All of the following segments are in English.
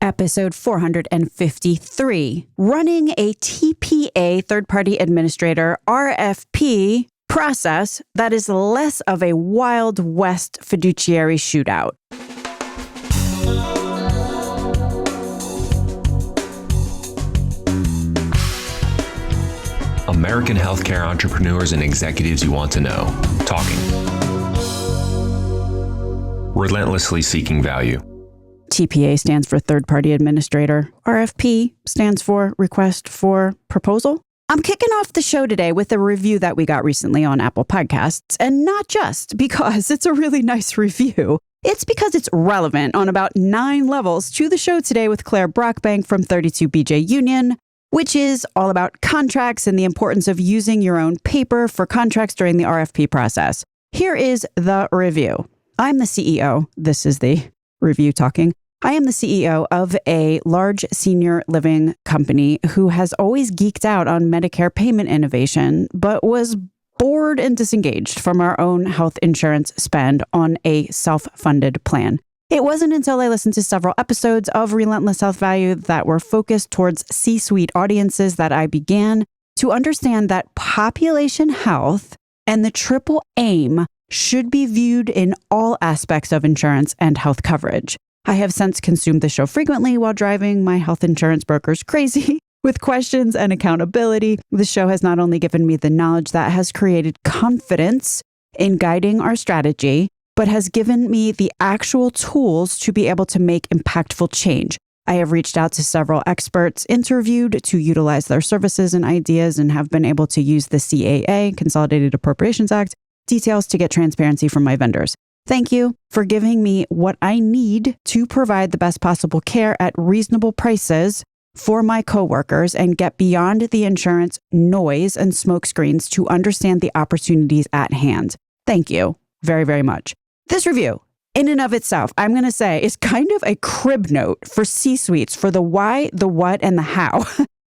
Episode 453, running a TPA, third-party administrator, RFP process that is less of a Wild West fiduciary shootout. American healthcare entrepreneurs and executives you want to know. Talking. Relentlessly seeking value. TPA stands for third-party administrator. RFP stands for request for proposal. I'm kicking off the show today with a review that we got recently on Apple Podcasts, and not just because it's a really nice review. It's because it's relevant on about 9 levels to the show today with Claire Brockbank from 32BJ Union, which is all about contracts and the importance of using your own paper for contracts during the RFP process. Here is the review. I'm the CEO. This is the review talking. I am the CEO of a large senior living company who has always geeked out on Medicare payment innovation, but was bored and disengaged from our own health insurance spend on a self-funded plan. It wasn't until I listened to several episodes of Relentless Health Value that were focused towards C-suite audiences that I began to understand that population health and the triple aim should be viewed in all aspects of insurance and health coverage. I have since consumed the show frequently while driving my health insurance brokers crazy with questions and accountability. The show has not only given me the knowledge that has created confidence in guiding our strategy, but has given me the actual tools to be able to make impactful change. I have reached out to several experts, interviewed to utilize their services and ideas, and have been able to use the CAA, Consolidated Appropriations Act, details to get transparency from my vendors. Thank you for giving me what I need to provide the best possible care at reasonable prices for my coworkers and get beyond the insurance noise and smoke screens to understand the opportunities at hand. Thank you very, very much. This review, in and of itself, I'm going to say, is kind of a crib note for C-suites for the why, the what, and the how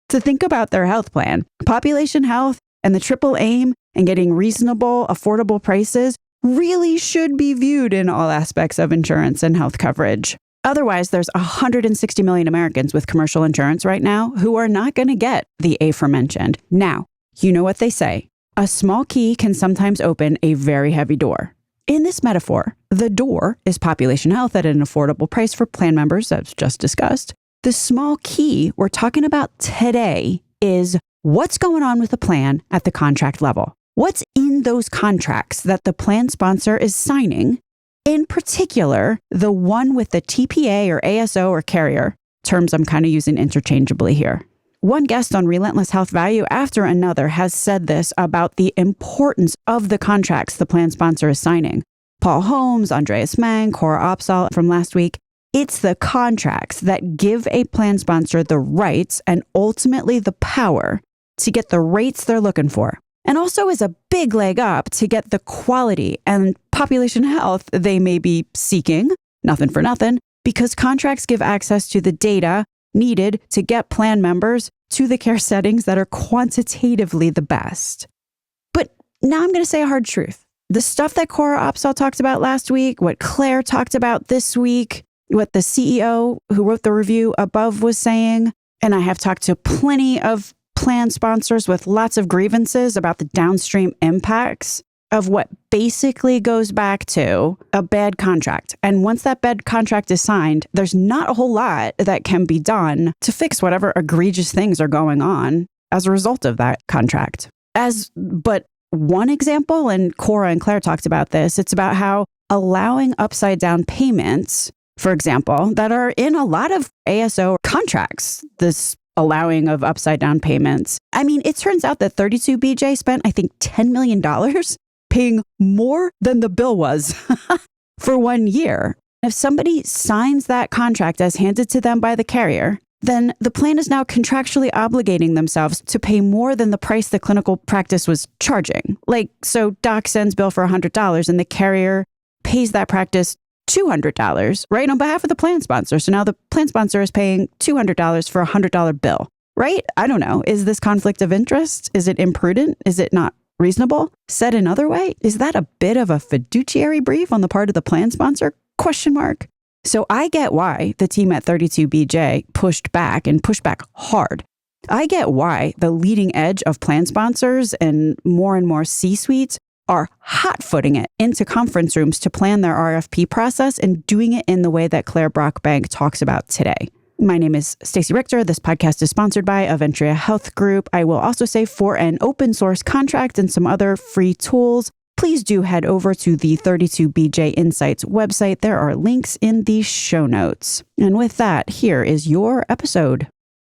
to think about their health plan. Population health and the triple aim and getting reasonable, affordable prices really should be viewed in all aspects of insurance and health coverage. Otherwise, there's 160 million Americans with commercial insurance right now who are not going to get the aforementioned. Now, you know what they say. A small key can sometimes open a very heavy door. In this metaphor, the door is population health at an affordable price for plan members, as just discussed. The small key we're talking about today is what's going on with the plan at the contract level. What's in those contracts that the plan sponsor is signing? In particular, the one with the TPA or ASO or carrier, terms I'm kind of using interchangeably here. One guest on Relentless Health Value after another has said this about the importance of the contracts the plan sponsor is signing. Paul Holmes, Andreas Mang, Cora Opsahl from last week. It's the contracts that give a plan sponsor the rights and ultimately the power to get the rates they're looking for. And also is a big leg up to get the quality and population health they may be seeking, nothing for nothing, because contracts give access to the data needed to get plan members to the care settings that are quantitatively the best. But now I'm going to say a hard truth. The stuff that Cora Opsahl talked about last week, what Claire talked about this week, what the CEO who wrote the review above was saying, and I have talked to plenty of plan sponsors with lots of grievances about the downstream impacts of what basically goes back to a bad contract. And once that bad contract is signed, there's not a whole lot that can be done to fix whatever egregious things are going on as a result of that contract. But one example, and Cora and Claire talked about this, it's about how allowing upside down payments, for example, that are in a lot of ASO contracts, this allowing of upside down payments. I mean, it turns out that 32BJ spent, I think, $10 million paying more than the bill was for 1 year. If somebody signs that contract as handed to them by the carrier, then the plan is now contractually obligating themselves to pay more than the price the clinical practice was charging. So doc sends bill for $100 and the carrier pays that practice $200, right, on behalf of the plan sponsor. So now the plan sponsor is paying $200 for a $100 bill, right? I don't know. Is this conflict of interest? Is it imprudent? Is it not reasonable? Said another way, is that a bit of a fiduciary brief on the part of the plan sponsor? Question mark. So I get why the team at 32BJ pushed back hard. I get why the leading edge of plan sponsors and more C-suites are hot-footing it into conference rooms to plan their RFP process and doing it in the way that Claire Brockbank talks about today. My name is Stacey Richter. This podcast is sponsored by Aventria Health Group. I will also say for an open source contract and some other free tools, please do head over to the 32BJ Insights website. There are links in the show notes. And with that, here is your episode.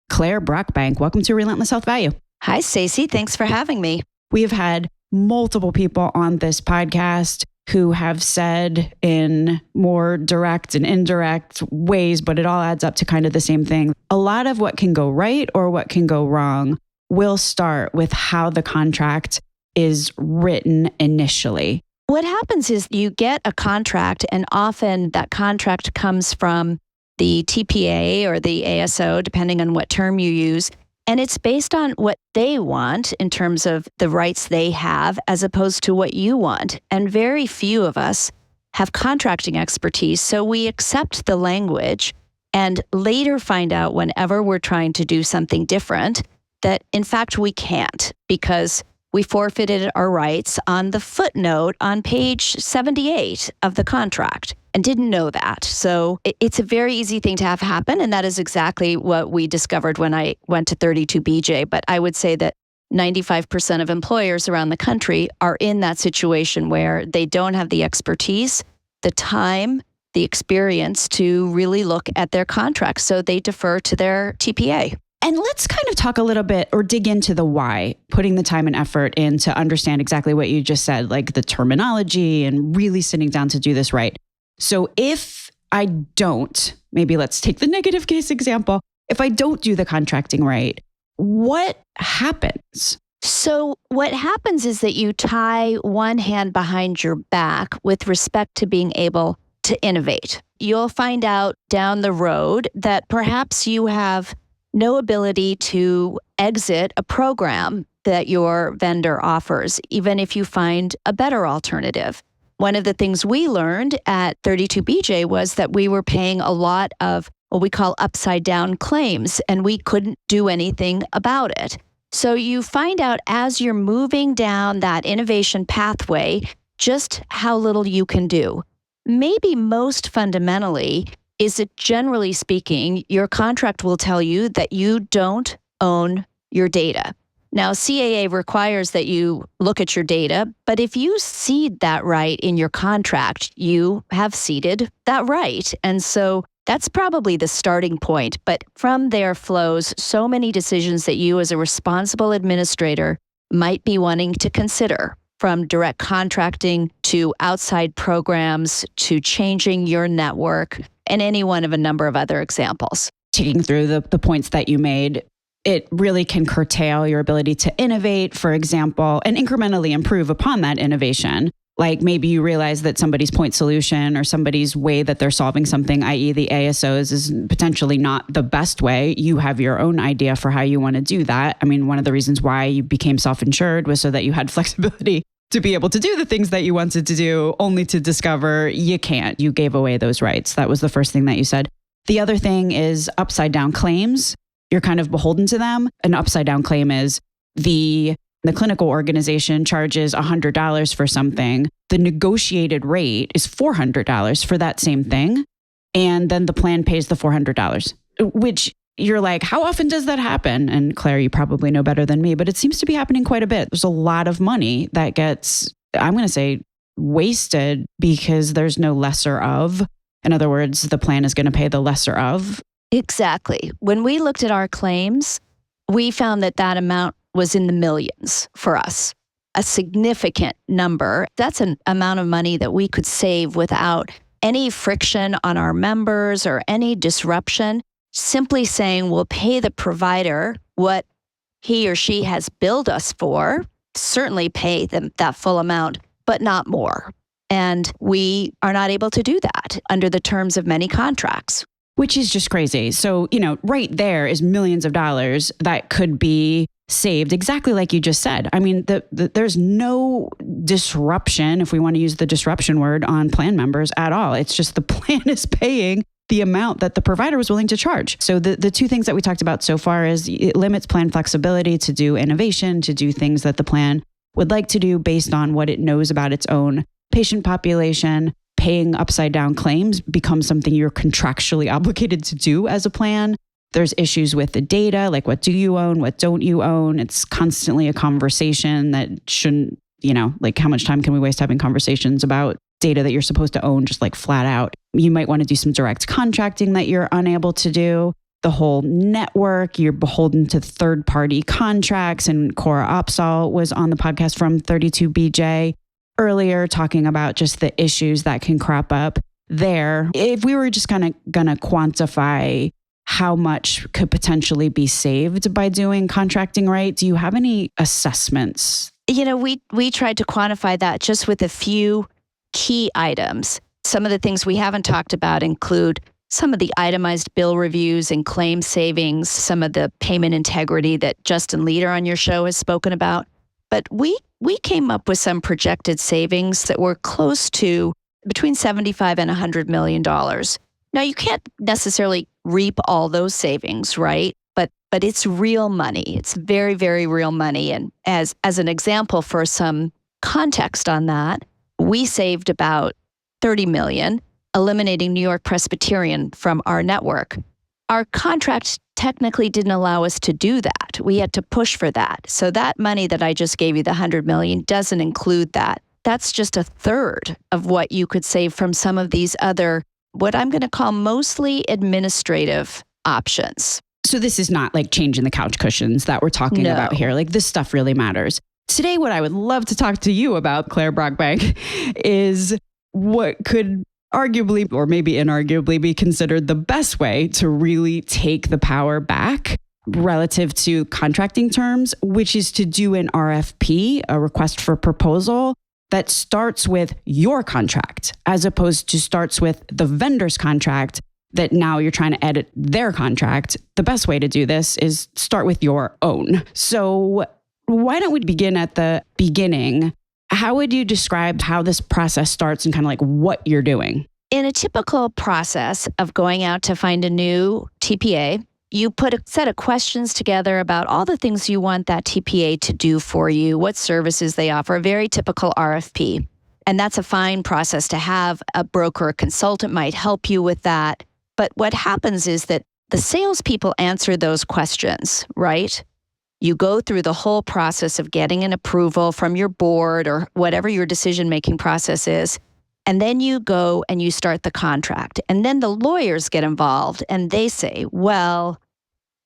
Claire Brockbank, welcome to Relentless Health Value. Hi, Stacey. Thanks for having me. We have had multiple people on this podcast who have said in more direct and indirect ways, but it all adds up to kind of the same thing. A lot of what can go right or what can go wrong will start with how the contract is written initially. What happens is you get a contract, and often that contract comes from the TPA or the ASO, depending on what term you use. And it's based on what they want in terms of the rights they have, as opposed to what you want. And very few of us have contracting expertise. So we accept the language and later find out whenever we're trying to do something different that in fact we can't, because we forfeited our rights on the footnote on page 78 of the contract and didn't know that. So it's a very easy thing to have happen. And that is exactly what we discovered when I went to 32BJ. But I would say that 95% of employers around the country are in that situation where they don't have the expertise, the time, the experience to really look at their contracts. So they defer to their TPA. And let's kind of talk a little bit or dig into the why, putting the time and effort in to understand exactly what you just said, like the terminology and really sitting down to do this right. So if I don't, maybe let's take the negative case example. If I don't do the contracting right, what happens? So what happens is that you tie one hand behind your back with respect to being able to innovate. You'll find out down the road that perhaps you have no ability to exit a program that your vendor offers, even if you find a better alternative. One of the things we learned at 32BJ was that we were paying a lot of what we call upside down claims, and we couldn't do anything about it. So you find out as you're moving down that innovation pathway, just how little you can do. Maybe most fundamentally, is that generally speaking, your contract will tell you that you don't own your data. Now, CAA requires that you look at your data, but if you cede that right in your contract, you have ceded that right. And so that's probably the starting point. But from there flows so many decisions that you as a responsible administrator might be wanting to consider, from direct contracting to outside programs to changing your network, and any one of a number of other examples. Taking through the points that you made, it really can curtail your ability to innovate, for example, and incrementally improve upon that innovation. Like maybe you realize that somebody's point solution or somebody's way that they're solving something, i.e. the ASOs, is potentially not the best way. You have your own idea for how you want to do that. I mean, one of the reasons why you became self-insured was so that you had flexibility to be able to do the things that you wanted to do, only to discover you can't. You gave away those rights. That was the first thing that you said. The other thing is upside down claims. You're kind of beholden to them. An upside down claim is the clinical organization charges $100 for something. The negotiated rate is $400 for that same thing. And then the plan pays the $400, which you're like, how often does that happen? And Claire, you probably know better than me, but it seems to be happening quite a bit. There's a lot of money that gets, I'm going to say, wasted because there's no lesser of. In other words, the plan is going to pay the lesser of. Exactly. When we looked at our claims, we found that that amount was in the millions for us, a significant number. That's an amount of money that we could save without any friction on our members or any disruption. Simply saying we'll pay the provider what he or she has billed us for, certainly pay them that full amount, but not more. And we are not able to do that under the terms of many contracts. Which is just crazy. So, right there is millions of dollars that could be saved, exactly like you just said. I mean, there's no disruption, if we want to use the disruption word, on plan members at all. It's just the plan is paying the amount that the provider was willing to charge. So the two things that we talked about so far is it limits plan flexibility to do innovation, to do things that the plan would like to do based on what it knows about its own patient population. Paying upside down claims becomes something you're contractually obligated to do as a plan. There's issues with the data, like what do you own, what don't you own? It's constantly a conversation that shouldn't, like how much time can we waste having conversations about data that you're supposed to own, just like flat out. You might want to do some direct contracting that you're unable to do. The whole network, you're beholden to third-party contracts, and Cora Opsahl was on the podcast from 32BJ earlier talking about just the issues that can crop up there. If we were just kind of going to quantify how much could potentially be saved by doing contracting right, do you have any assessments? We tried to quantify that just with a few key items. Some of the things we haven't talked about include some of the itemized bill reviews and claim savings, some of the payment integrity that Justin Leader on your show has spoken about. But we came up with some projected savings that were close to between $75 and $100 million. Now, you can't necessarily reap all those savings, right? But it's real money. It's very, very real money. And as an example, for some context on that, we saved about $30 million, eliminating New York Presbyterian from our network. Our contract technically didn't allow us to do that. We had to push for that. So that money that I just gave you, the $100 million, doesn't include that. That's just a third of what you could save from some of these other, what I'm going to call mostly administrative options. So this is not like changing the couch cushions that we're talking about here. Like this stuff really matters. Today, what I would love to talk to you about, Claire Brockbank, is what could arguably or maybe inarguably be considered the best way to really take the power back relative to contracting terms, which is to do an RFP, a request for proposal, that starts with your contract as opposed to starts with the vendor's contract that now you're trying to edit their contract. The best way to do this is start with your own. So why don't we begin at the beginning? How would you describe how this process starts and kind of like what you're doing? In a typical process of going out to find a new TPA, you put a set of questions together about all the things you want that TPA to do for you, what services they offer, a very typical RFP. And that's a fine process to have. A broker or consultant might help you with that. But what happens is that the salespeople answer those questions, right? You go through the whole process of getting an approval from your board or whatever your decision-making process is. And then you go and you start the contract. And then the lawyers get involved and they say, well,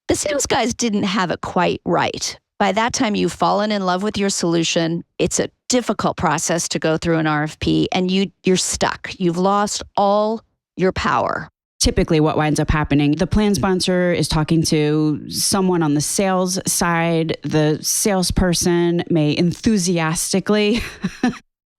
the sales guys didn't have it quite right. By that time, you've fallen in love with your solution. It's a difficult process to go through an RFP and you're stuck. You've lost all your power. Typically what winds up happening, the plan sponsor is talking to someone on the sales side. The salesperson may enthusiastically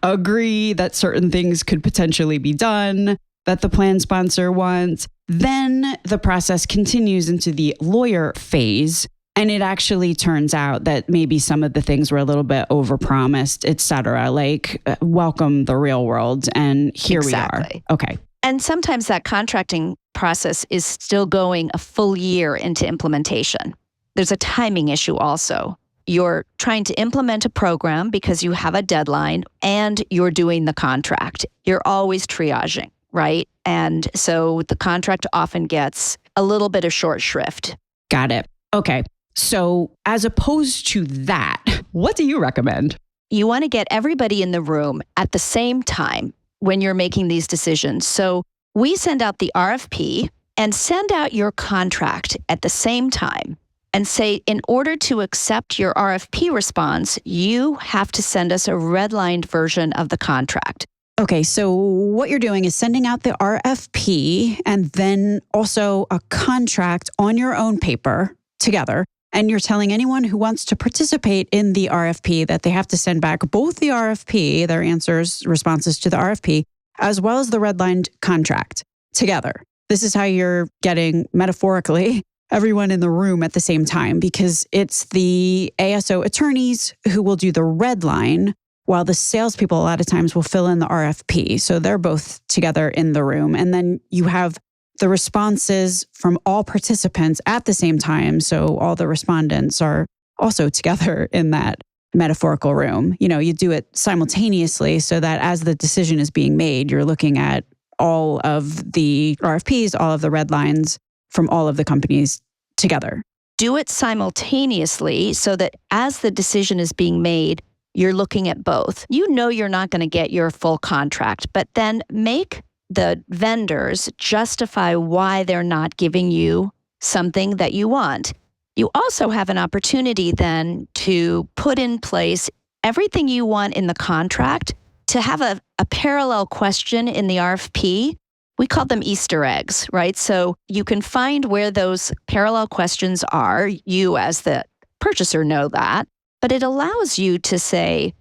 agree that certain things could potentially be done that the plan sponsor wants. Then the process continues into the lawyer phase. And it actually turns out that maybe some of the things were a little bit overpromised, et cetera, like welcome the real world. And here we are. Okay. And sometimes that contracting process is still going a full year into implementation. There's a timing issue also. You're trying to implement a program because you have a deadline and you're doing the contract. You're always triaging, right? And so the contract often gets a little bit of short shrift. Got it. Okay. So as opposed to that, what do you recommend? You want to get everybody in the room at the same time when you're making these decisions. So we send out the RFP and send out your contract at the same time and say, in order to accept your RFP response, you have to send us a redlined version of the contract. Okay, so what you're doing is sending out the RFP and then also a contract on your own paper together. And you're telling anyone who wants to participate in the RFP that they have to send back both the RFP, their answers, responses to the RFP, as well as the redlined contract together. This is how you're getting, metaphorically, everyone in the room at the same time, because it's the ASO attorneys who will do the red line, while the salespeople a lot of times will fill in the RFP. So they're both together in the room. And then you have the responses from all participants at the same time. So all the respondents are also together in that metaphorical room. You do it simultaneously so that as the decision is being made, you're looking at all of the RFPs, all of the red lines from all of the companies together. Do it simultaneously so that as the decision is being made, you're looking at both. You're not going to get your full contract, but then make the vendors justify why they're not giving you something that you want. You also have an opportunity then to put in place everything you want in the contract, to have a parallel question in the RFP. We call them Easter eggs, right? So you can find where those parallel questions are. You as the purchaser know that, but it allows you to say,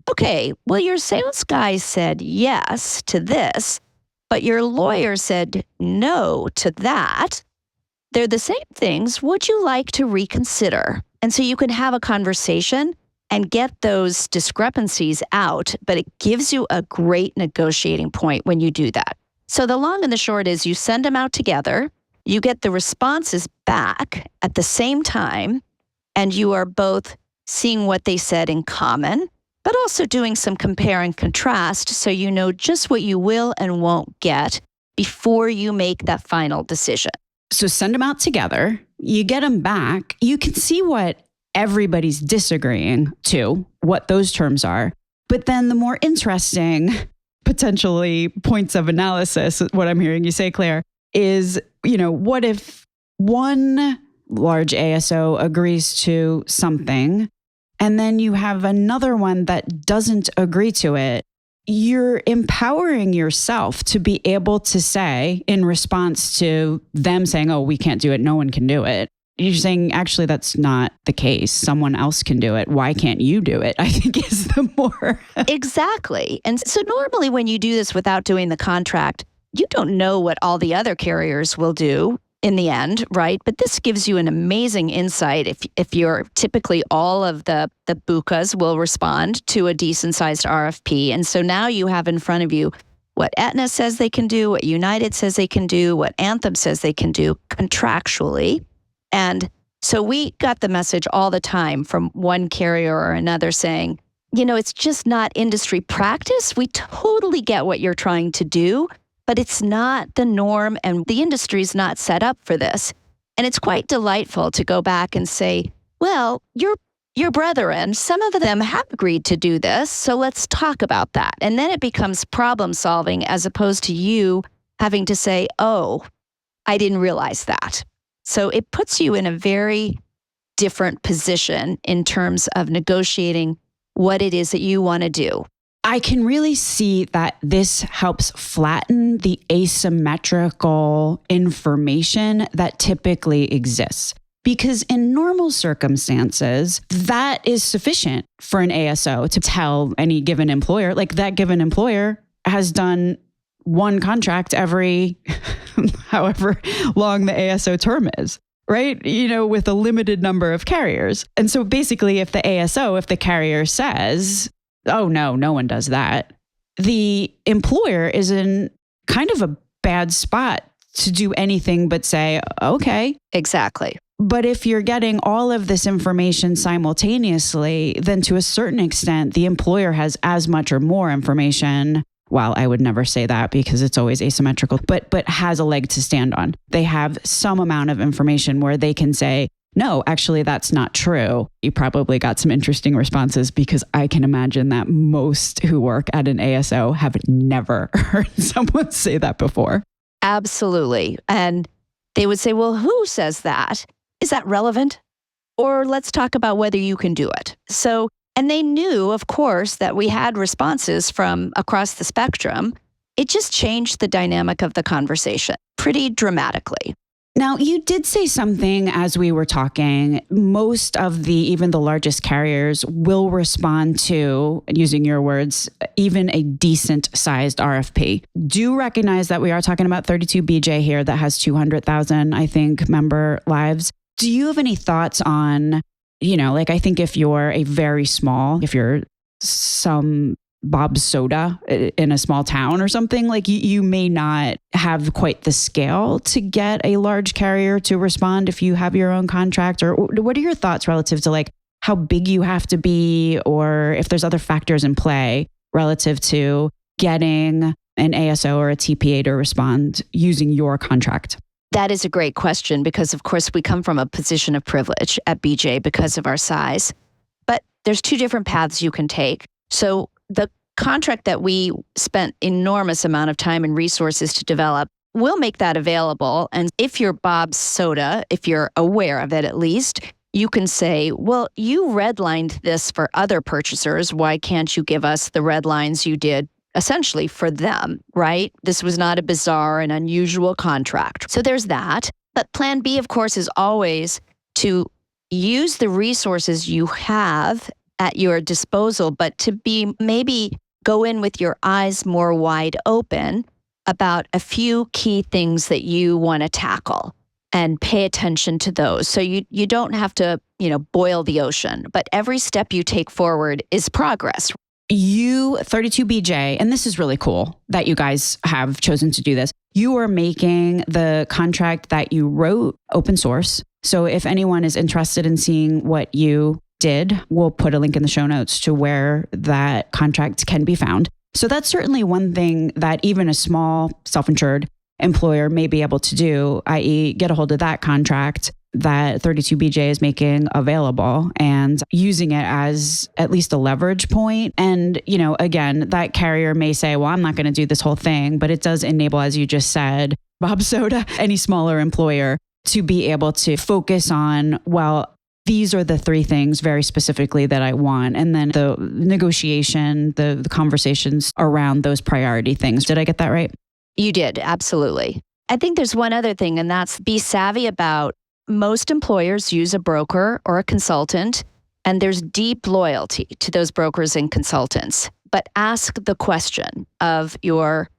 okay, well, your sales guy said yes to this, but your lawyer said no to that. They're the same things. Would you like to reconsider? And so you can have a conversation and get those discrepancies out, but it gives you a great negotiating point when you do that. So the long and the short is you send them out together, you get the responses back at the same time, and you are both seeing what they said in common, but also doing some compare and contrast so you know just what you will and won't get before you make that final decision. So send them out together, you get them back, you can see what everybody's disagreeing to, what those terms are. But then the more interesting potentially points of analysis, what I'm hearing you say, Claire, is, what if one large ASO agrees to something and then you have another one that doesn't agree to it? You're empowering yourself to be able to say, in response to them saying, oh, we can't do it, no one can do it. You're saying, actually, that's not the case. Someone else can do it. Why can't you do it? I think is the more. Exactly. And so normally when you do this without doing the contract, you don't know what all the other carriers will do in the end, right? But this gives you an amazing insight. If you're typically all of the BUCAs will respond to a decent sized RFP. And so now you have in front of you what Aetna says they can do, what United says they can do, what Anthem says they can do contractually. And so we got the message all the time from one carrier or another saying, it's just not industry practice. We totally get what you're trying to do, but it's not the norm and the industry's not set up for this. And it's quite delightful to go back and say, well, your brethren, some of them have agreed to do this, so let's talk about that. And then it becomes problem solving as opposed to you having to say, oh, I didn't realize that. So it puts you in a very different position in terms of negotiating what it is that you want to do. I can really see that this helps flatten the asymmetrical information that typically exists. Because in normal circumstances, that is sufficient for an ASO to tell any given employer, like that given employer has done one contract every however long the ASO term is, right? With a limited number of carriers. And so basically, if the carrier says, oh, no one does that, the employer is in kind of a bad spot to do anything but say, okay. Exactly. But if you're getting all of this information simultaneously, then to a certain extent, the employer has as much or more information. Well, I would never say that because it's always asymmetrical, but has a leg to stand on. They have some amount of information where they can say, no, actually, that's not true. You probably got some interesting responses because I can imagine that most who work at an ASO have never heard someone say that before. Absolutely. And they would say, well, who says that? Is that relevant? Or let's talk about whether you can do it. So, and they knew, of course, that we had responses from across the spectrum. It just changed the dynamic of the conversation pretty dramatically. Now, you did say something as we were talking. Most of even the largest carriers will respond to, using your words, even a decent sized RFP. Do recognize that we are talking about 32BJ here that has 200,000, I think, member lives. Do you have any thoughts on, I think if you're if you're some Bob's Soda in a small town or something, like you may not have quite the scale to get a large carrier to respond if you have your own contract. Or what are your thoughts relative to like how big you have to be, or if there's other factors in play relative to getting an ASO or a TPA to respond using your contract? That is a great question because, of course, we come from a position of privilege at BJ because of our size. But there's two different paths you can take. So the contract that we spent enormous amount of time and resources to develop, we'll make that available. And if you're Bob's Soda, if you're aware of it at least, you can say, well, you redlined this for other purchasers. Why can't you give us the red lines you did essentially for them, right? This was not a bizarre and unusual contract. So there's that. But plan B, of course, is always to use the resources you have at your disposal, but to be maybe go in with your eyes more wide open about a few key things that you want to tackle and pay attention to those. So you don't have to, boil the ocean, but every step you take forward is progress. You, 32BJ, and this is really cool that you guys have chosen to do this. You are making the contract that you wrote open source. So if anyone is interested in seeing what you did, we'll put a link in the show notes to where that contract can be found. So that's certainly one thing that even a small self-insured employer may be able to do, i.e. get a hold of that contract that 32BJ is making available and using it as at least a leverage point. And, again, that carrier may say, well, I'm not going to do this whole thing, but it does enable, as you just said, Bob Soda, any smaller employer to be able to focus on, well, these are the three things very specifically that I want. And then the negotiation, the conversations around those priority things. Did I get that right? You did. Absolutely. I think there's one other thing, and that's be savvy about most employers use a broker or a consultant, and there's deep loyalty to those brokers and consultants. But ask the question of your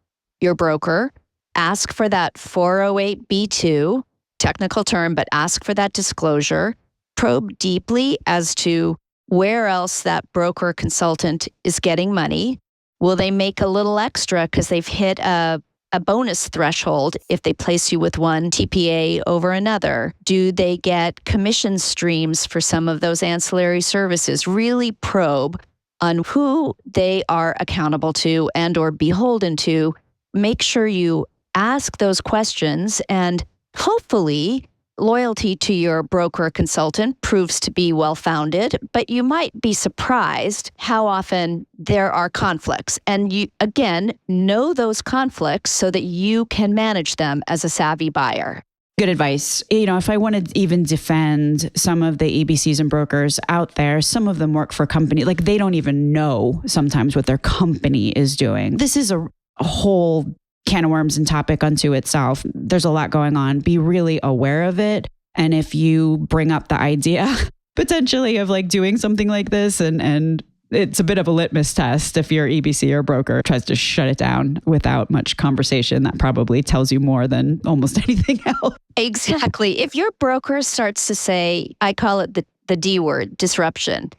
broker. Ask for that 408B2, technical term, but ask for that disclosure. Probe deeply as to where else that broker consultant is getting money. Will they make a little extra because they've hit a bonus threshold if they place you with one TPA over another? Do they get commission streams for some of those ancillary services? Really probe on who they are accountable to and or beholden to. Make sure you ask those questions, and hopefully loyalty to your broker or consultant proves to be well-founded, but you might be surprised how often there are conflicts. And you, again, know those conflicts so that you can manage them as a savvy buyer. Good advice. If I want to even defend some of the EBCs and brokers out there, some of them work for a company, like they don't even know sometimes what their company is doing. This is a whole can of worms and topic unto itself. There's a lot going on. Be really aware of it. And if you bring up the idea potentially of like doing something like this, and it's a bit of a litmus test if your EBC or broker tries to shut it down without much conversation, that probably tells you more than almost anything else. Exactly. If your broker starts to say, I call it the D word, disruption.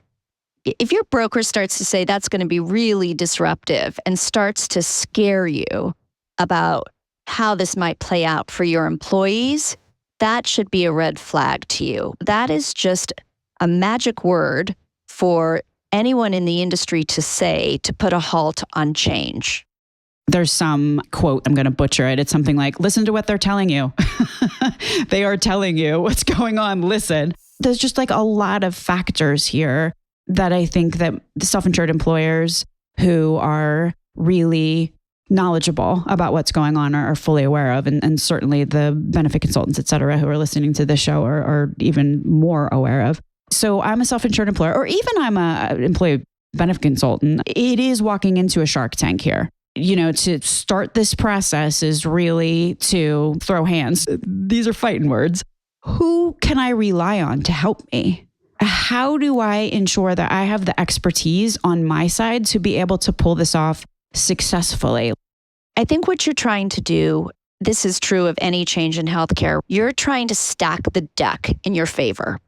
If your broker starts to say that's going to be really disruptive and starts to scare you about how this might play out for your employees, that should be a red flag to you. That is just a magic word for anyone in the industry to say to put a halt on change. There's some quote, I'm going to butcher it. It's something like, listen to what they're telling you. They are telling you what's going on. Listen. There's just like a lot of factors here that I think that the self-insured employers who are really knowledgeable about what's going on are fully aware of. And certainly the benefit consultants, et cetera, who are listening to this show are even more aware of. So I'm a self-insured employer, or even I'm an employee benefit consultant. It is walking into a shark tank here. to start this process is really to throw hands. These are fighting words. Who can I rely on to help me? How do I ensure that I have the expertise on my side to be able to pull this off successfully? I think what you're trying to do, this is true of any change in healthcare, you're trying to stack the deck in your favor.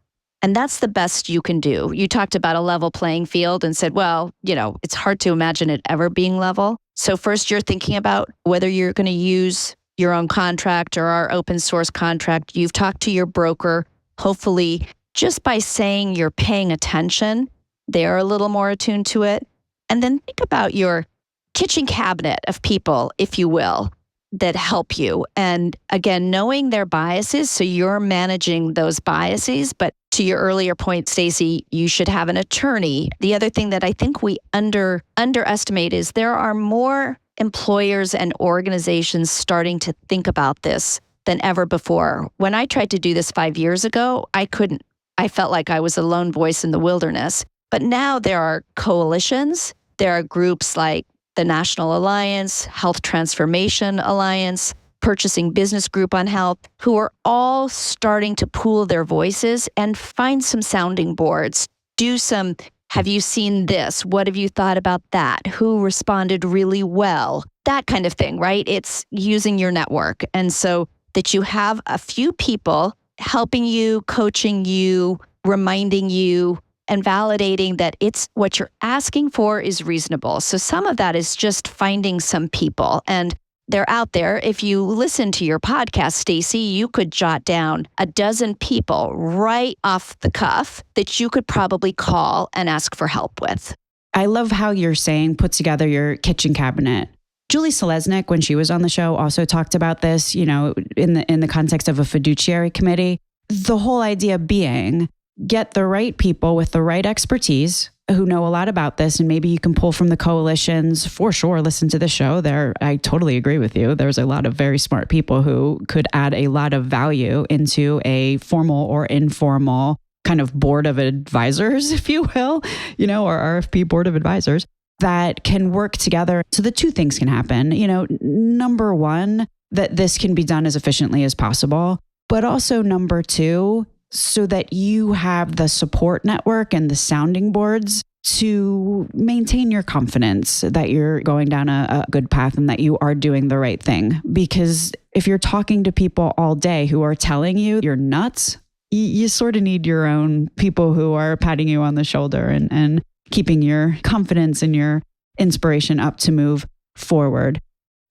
And that's the best you can do. You talked about a level playing field and said, well, it's hard to imagine it ever being level. So first you're thinking about whether you're going to use your own contract or our open source contract. You've talked to your broker. Hopefully, just by saying you're paying attention, they're a little more attuned to it. And then think about your kitchen cabinet of people, if you will, that help you. And again, knowing their biases, so you're managing those biases. But to your earlier point, Stacey, you should have an attorney. The other thing that I think we underestimate is there are more employers and organizations starting to think about this than ever before. When I tried to do this 5 years ago, I couldn't. I felt like I was a lone voice in the wilderness. But now there are coalitions. There are groups like the National Alliance, Health Transformation Alliance, Purchasing Business Group on Health, who are all starting to pool their voices and find some sounding boards. Do some, have you seen this? What have you thought about that? Who responded really well? That kind of thing, right? It's using your network. And so that you have a few people helping you, coaching you, reminding you, and validating that it's what you're asking for is reasonable. So some of that is just finding some people, and they're out there. If you listen to your podcast, Stacey, you could jot down a dozen people right off the cuff that you could probably call and ask for help with. I love how you're saying put together your kitchen cabinet. Julie Selesnik, when she was on the show, also talked about this, in the context of a fiduciary committee. The whole idea being get the right people with the right expertise who know a lot about this, and maybe you can pull from the coalitions. For sure, listen to the show. I totally agree with you. There's a lot of very smart people who could add a lot of value into a formal or informal kind of board of advisors, if you will, or RFP board of advisors that can work together. So the two things can happen. Number one, that this can be done as efficiently as possible, but also number two, so that you have the support network and the sounding boards to maintain your confidence that you're going down a good path and that you are doing the right thing. Because if you're talking to people all day who are telling you you're nuts, you sort of need your own people who are patting you on the shoulder and keeping your confidence and your inspiration up to move forward.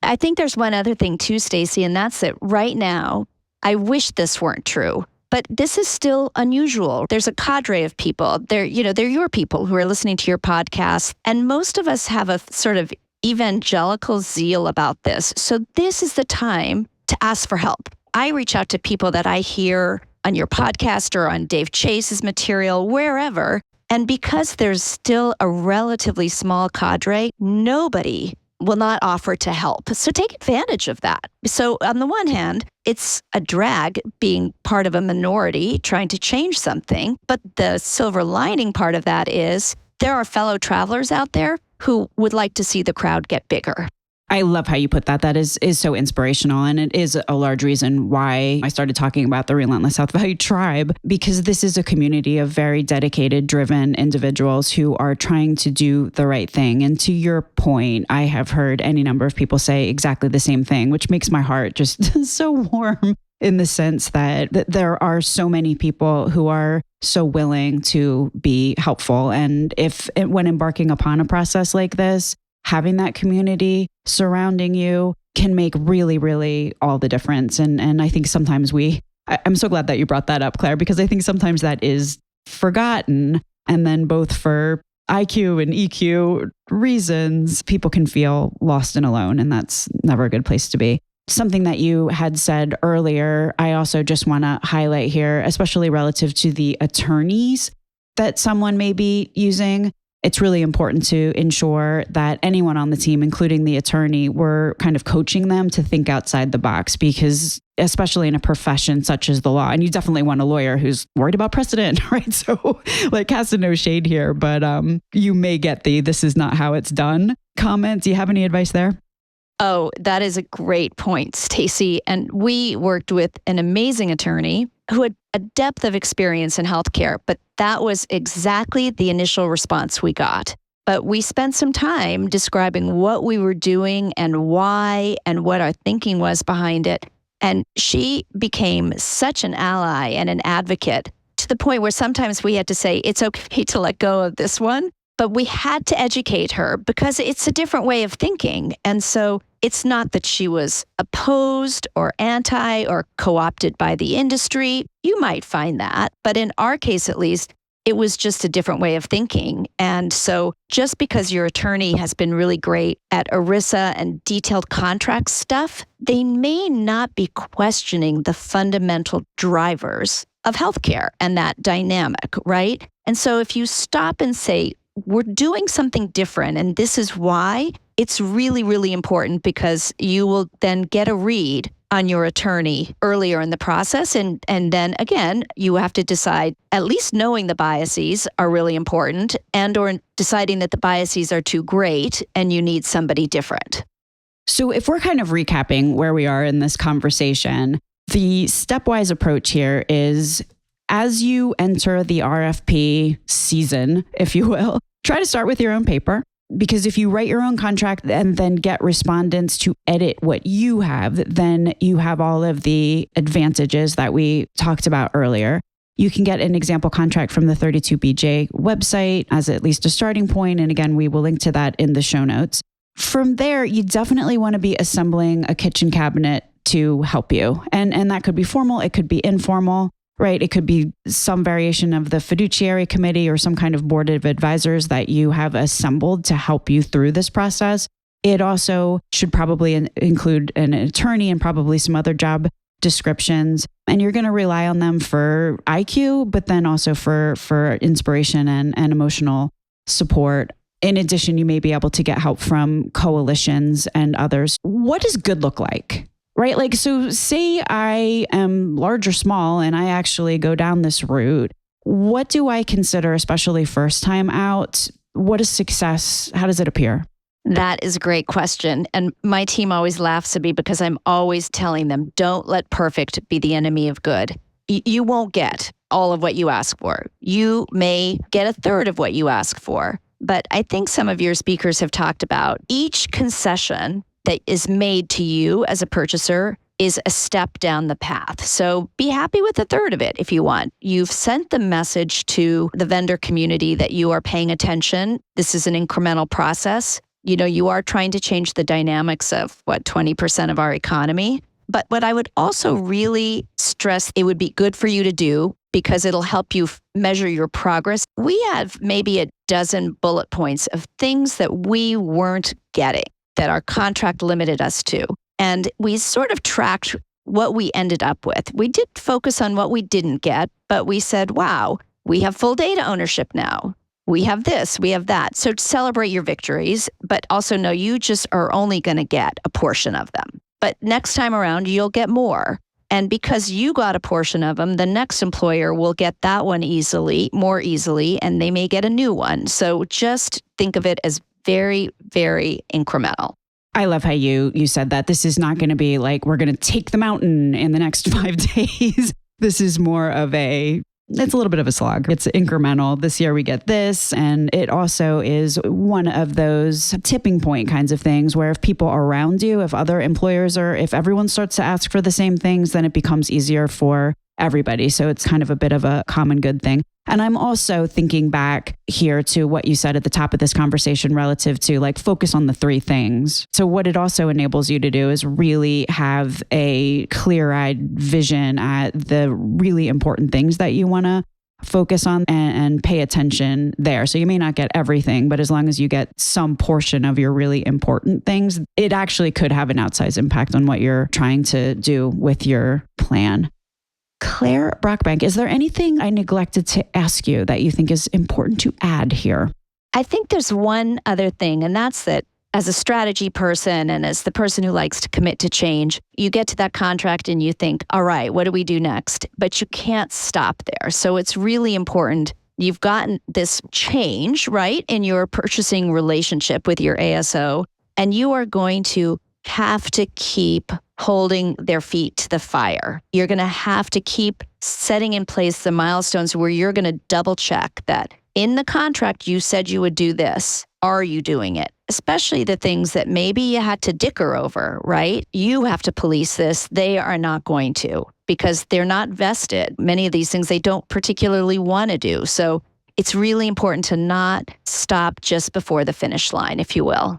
I think there's one other thing too, Stacey, and that's that right now, I wish this weren't true. But this is still unusual. There's a cadre of people. They're your people who are listening to your podcast. And most of us have a sort of evangelical zeal about this. So this is the time to ask for help. I reach out to people that I hear on your podcast or on Dave Chase's material, wherever. And because there's still a relatively small cadre, nobody will not offer to help. So take advantage of that. So on the one hand, it's a drag being part of a minority trying to change something. But the silver lining part of that is there are fellow travelers out there who would like to see the crowd get bigger. I love how you put that. That is so inspirational. And it is a large reason why I started talking about the Relentless Health Value Tribe, because this is a community of very dedicated, driven individuals who are trying to do the right thing. And to your point, I have heard any number of people say exactly the same thing, which makes my heart just so warm in the sense that there are so many people who are so willing to be helpful. And when embarking upon a process like this, having that community surrounding you can make really, really all the difference. And I think sometimes I'm so glad that you brought that up, Claire, because I think sometimes that is forgotten. And then both for IQ and EQ reasons, people can feel lost and alone. And that's never a good place to be. Something that you had said earlier, I also just want to highlight here, especially relative to the attorneys that someone may be using. It's really important to ensure that anyone on the team, including the attorney, we're kind of coaching them to think outside the box, because especially in a profession such as the law, and you definitely want a lawyer who's worried about precedent, right? So casting no shade here, but you may get this is not how it's done comment. Do you have any advice there? Oh, that is a great point, Stacey. And we worked with an amazing attorney who had a depth of experience in healthcare, but that was exactly the initial response we got. But we spent some time describing what we were doing and why and what our thinking was behind it. And she became such an ally and an advocate to the point where sometimes we had to say, it's okay to let go of this one. But we had to educate her because it's a different way of thinking. And so it's not that she was opposed or anti or co-opted by the industry. You might find that. But in our case, at least, it was just a different way of thinking. And so just because your attorney has been really great at ERISA and detailed contract stuff, they may not be questioning the fundamental drivers of healthcare and that dynamic, right? And so if you stop and say, we're doing something different, and this is why, it's really, really important because you will then get a read on your attorney earlier in the process. And then again, you have to decide, at least knowing the biases are really important, and or deciding that the biases are too great and you need somebody different. So if we're kind of recapping where we are in this conversation, the stepwise approach here is, as you enter the RFP season, if you will, try to start with your own paper. Because if you write your own contract and then get respondents to edit what you have, then you have all of the advantages that we talked about earlier. You can get an example contract from the 32BJ website as at least a starting point. And again, we will link to that in the show notes. From there, you definitely want to be assembling a kitchen cabinet to help you. And that could be formal, it could be informal. Right. It could be some variation of the Fiduciary committee or some kind of board of advisors that you have assembled to help you through this process. It also should probably include an attorney and probably some other job descriptions. And you're going to rely on them for IQ, but then also for inspiration and emotional support. In addition, you may be able to get help from coalitions and others. What does good look like? Right? Like, so say I am large or small and I actually go down this route. What do I consider, especially first time out? What is success? How does it appear? That is a great question. And my team always laughs at me because I'm always telling them, don't let perfect be the enemy of good. You won't get all of what you ask for. You may get a third of what you ask for. But I think some of your speakers have talked about each concession that is made to you as a purchaser is a step down the path. So be happy with a third of it if you want. You've sent the message to the vendor community that you are paying attention. This is an incremental process. You know, you are trying to change the dynamics of 20% of our economy. But what I would also really stress, it would be good for you to do because it'll help you measure your progress. We have maybe a dozen bullet points of things that we weren't getting, that our contract limited us to. And we sort of tracked what we ended up with. We did focus on what we didn't get, but we said, wow, we have full data ownership now. We have this, we have that. So celebrate your victories, but also know you just are only going to get a portion of them. But next time around, you'll get more. And because you got a portion of them, the next employer will get that one more easily, and they may get a new one. So just think of it as very, very incremental. I love how you said that. This is not going to be like, we're going to take the mountain in the next 5 days. This is more of it's a little bit of a slog. It's incremental. This year we get this. And it also is one of those tipping point kinds of things where if people around you, if other employers if everyone starts to ask for the same things, then it becomes easier for everybody. So it's kind of a bit of a common good thing. And I'm also thinking back here to what you said at the top of this conversation relative to like focus on the 3 things. So what it also enables you to do is really have a clear-eyed vision at the really important things that you want to focus on and pay attention there. So you may not get everything, but as long as you get some portion of your really important things, it actually could have an outsized impact on what you're trying to do with your plan. Claire Brockbank, is there anything I neglected to ask you that you think is important to add here? I think there's one other thing, and that's that as a strategy person and as the person who likes to commit to change, you get to that contract and you think, all right, what do we do next? But you can't stop there. So it's really important. You've gotten this change, right, in your purchasing relationship with your ASO, and you are going to have to keep holding their feet to the fire. You're going to have to keep setting in place the milestones where you're going to double check that in the contract you said you would do this. Are you doing it? Especially the things that maybe you had to dicker over, right? You have to police this. They are not going to, because they're not vested. Many of these things they don't particularly want to do. So it's really important to not stop just before the finish line, if you will.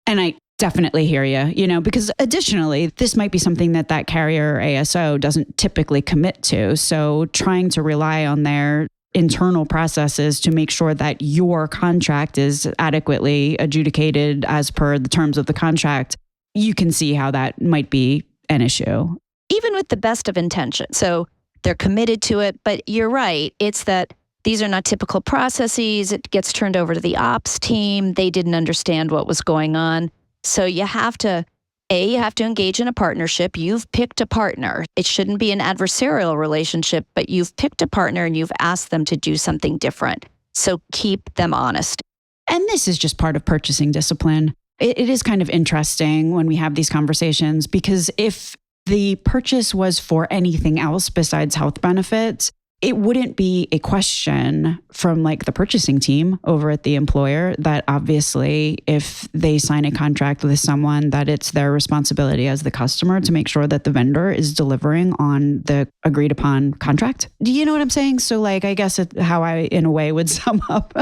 And I definitely hear you, because additionally, this might be something that carrier or ASO doesn't typically commit to. So trying to rely on their internal processes to make sure that your contract is adequately adjudicated as per the terms of the contract, you can see how that might be an issue. Even with the best of intentions. So they're committed to it, but you're right. It's that these are not typical processes. It gets turned over to the ops team. They didn't understand what was going on. So you have to engage in a partnership. You've picked a partner. It shouldn't be an adversarial relationship, but you've picked a partner and you've asked them to do something different. So keep them honest. And this is just part of purchasing discipline. It is kind of interesting when we have these conversations, because if the purchase was for anything else besides health benefits, it wouldn't be a question from like the purchasing team over at the employer that obviously if they sign a contract with someone, that it's their responsibility as the customer to make sure that the vendor is delivering on the agreed upon contract. Do you know what I'm saying? So like, I guess how I, in a way, would sum up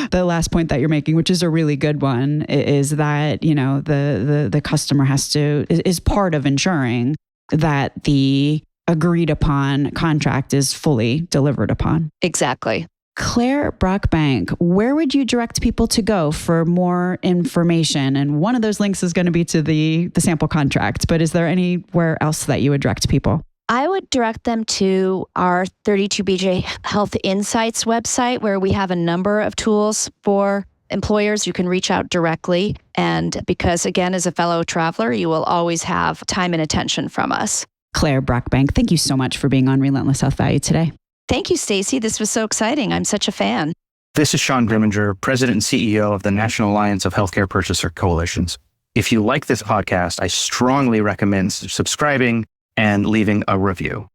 the last point that you're making, which is a really good one, is that, the customer is part of ensuring that the agreed upon contract is fully delivered upon. Exactly. Claire Brockbank, where would you direct people to go for more information? And one of those links is going to be to the sample contract, but is there anywhere else that you would direct people? I would direct them to our 32BJ Health Insights website, where we have a number of tools for employers. You can reach out directly. And because, again, as a fellow traveler, you will always have time and attention from us. Claire Brockbank, thank you so much for being on Relentless Health Value today. Thank you, Stacey. This was so exciting. I'm such a fan. This is Sean Grimminger, President and CEO of the National Alliance of Healthcare Purchaser Coalitions. If you like this podcast, I strongly recommend subscribing and leaving a review.